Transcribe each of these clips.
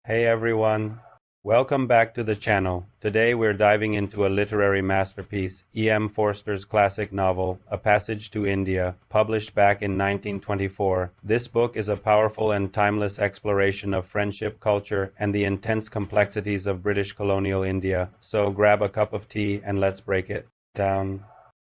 Hey everyone, welcome back to the channel. Today we're diving into a literary masterpiece, E.M. Forster's classic novel, A Passage to India, published back in 1924. This book is a powerful and timeless exploration of friendship, culture, and the intense complexities of British colonial India. So grab a cup of tea and let's break it down.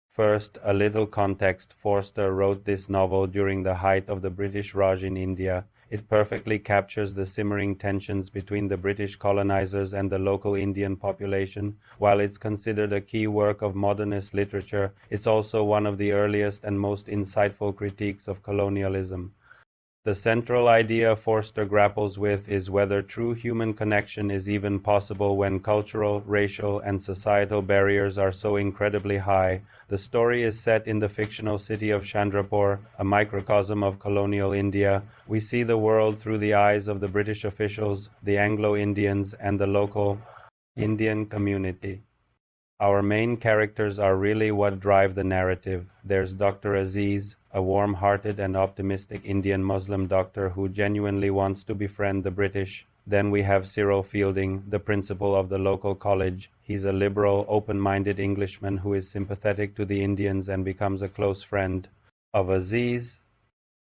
First, a little context. Forster wrote this novel during the height of the British Raj in India. It perfectly captures the simmering tensions between the British colonizers and the local Indian population. While it's considered a key work of modernist literature, it's also one of the earliest and most insightful critiques of colonialism. The central idea Forster grapples with is whether true human connection is even possible when cultural, racial, and societal barriers are so incredibly high. The story is set in the fictional city of Chandrapur, a microcosm of colonial India. We see the world through the eyes of the British officials, the Anglo-Indians, and the local Indian community. Our main characters are really what drive the narrative. There's Dr. Aziz, a warm-hearted and optimistic Indian Muslim doctor who genuinely wants to befriend the British. Then we have Cyril Fielding, the principal of the local college. He's a liberal, open-minded Englishman who is sympathetic to the Indians and becomes a close friend of Aziz.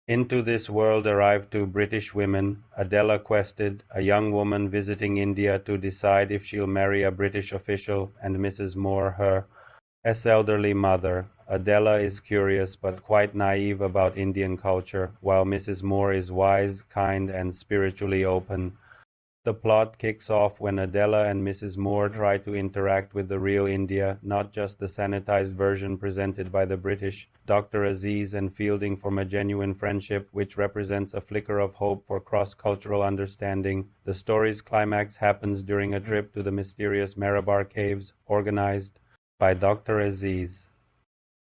Into this world arrived two British women. Adela Quested, a young woman visiting India to decide if she'll marry a British official, and Mrs. Moore, her elderly mother. Adela is curious but quite naive about Indian culture, while Mrs. Moore is wise, kind, and spiritually open. The plot kicks off when Adela and Mrs. Moore try to interact with the real India, not just the sanitized version presented by the British. Dr. Aziz and Fielding form a genuine friendship, which represents a flicker of hope for cross-cultural understanding. The story's climax happens during a trip to the mysterious Marabar caves, organized by Dr. Aziz.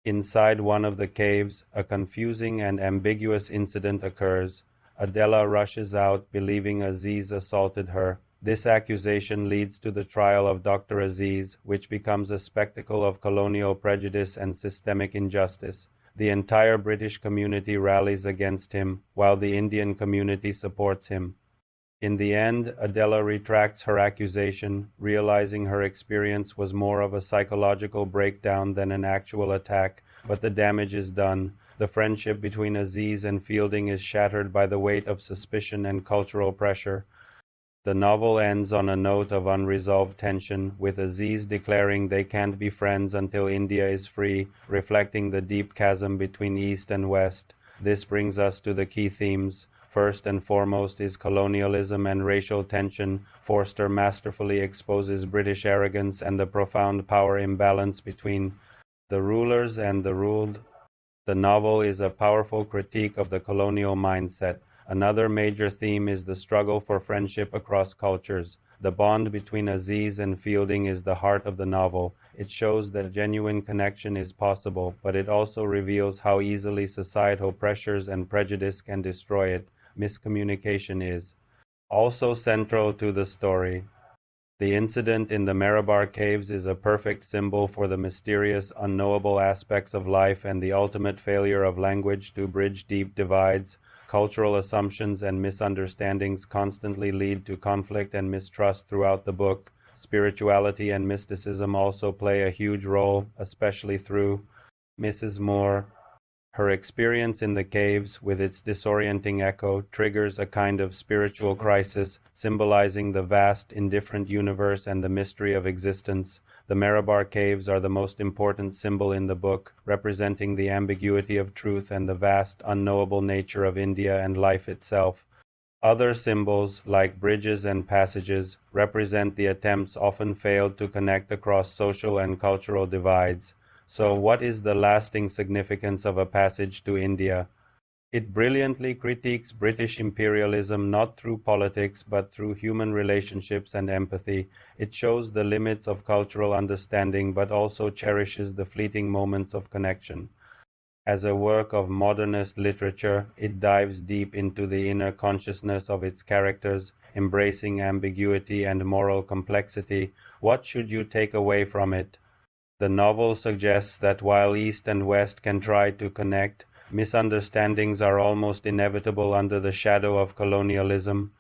Inside one of the caves, a confusing and ambiguous incident occurs. Adela rushes out, believing Aziz assaulted her. This accusation leads to the trial of Dr. Aziz, which becomes a spectacle of colonial prejudice and systemic injustice. The entire British community rallies against him, while the Indian community supports him. In the end, Adela retracts her accusation, realizing her experience was more of a psychological breakdown than an actual attack, but the damage is done. The friendship between Aziz and Fielding is shattered by the weight of suspicion and cultural pressure. The novel ends on a note of unresolved tension, with Aziz declaring they can't be friends until India is free, reflecting the deep chasm between East and West. This brings us to the key themes. First and foremost is colonialism and racial tension. Forster masterfully exposes British arrogance and the profound power imbalance between the rulers and the ruled. The novel is a powerful critique of the colonial mindset. Another major theme is the struggle for friendship across cultures. The bond between Aziz and Fielding is the heart of the novel. It shows that genuine connection is possible, but it also reveals how easily societal pressures and prejudice can destroy it. Miscommunication is also central to the story. The incident in the Marabar caves is a perfect symbol for the mysterious, unknowable aspects of life and the ultimate failure of language to bridge deep divides. Cultural assumptions and misunderstandings constantly lead to conflict and mistrust throughout the book. Spirituality and mysticism also play a huge role, especially through Mrs. Moore. Her experience in the caves, with its disorienting echo, triggers a kind of spiritual crisis, symbolizing the vast, indifferent universe and the mystery of existence. The Marabar caves are the most important symbol in the book, representing the ambiguity of truth and the vast, unknowable nature of India and life itself. Other symbols, like bridges and passages, represent the attempts often failed to connect across social and cultural divides. So what is the lasting significance of A Passage to India? It brilliantly critiques British imperialism not through politics but through human relationships and empathy. It shows the limits of cultural understanding but also cherishes the fleeting moments of connection. As a work of modernist literature, it dives deep into the inner consciousness of its characters, embracing ambiguity and moral complexity. What should you take away from it? The novel suggests that while East and West can try to connect, misunderstandings are almost inevitable under the shadow of colonialism.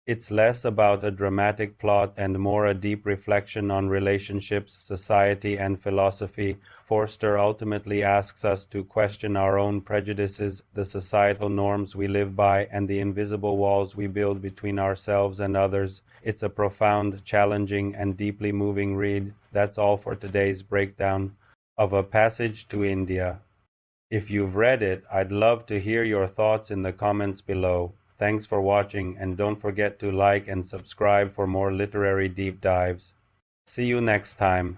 It's less about a dramatic plot and more a deep reflection on relationships, society, and philosophy. Forster ultimately asks us to question our own prejudices, the societal norms we live by, and the invisible walls we build between ourselves and others. It's a profound, challenging, and deeply moving read. That's all for today's breakdown of A Passage to India. If you've read it, I'd love to hear your thoughts in the comments below. Thanks for watching, and don't forget to like and subscribe for more literary deep dives. See you next time.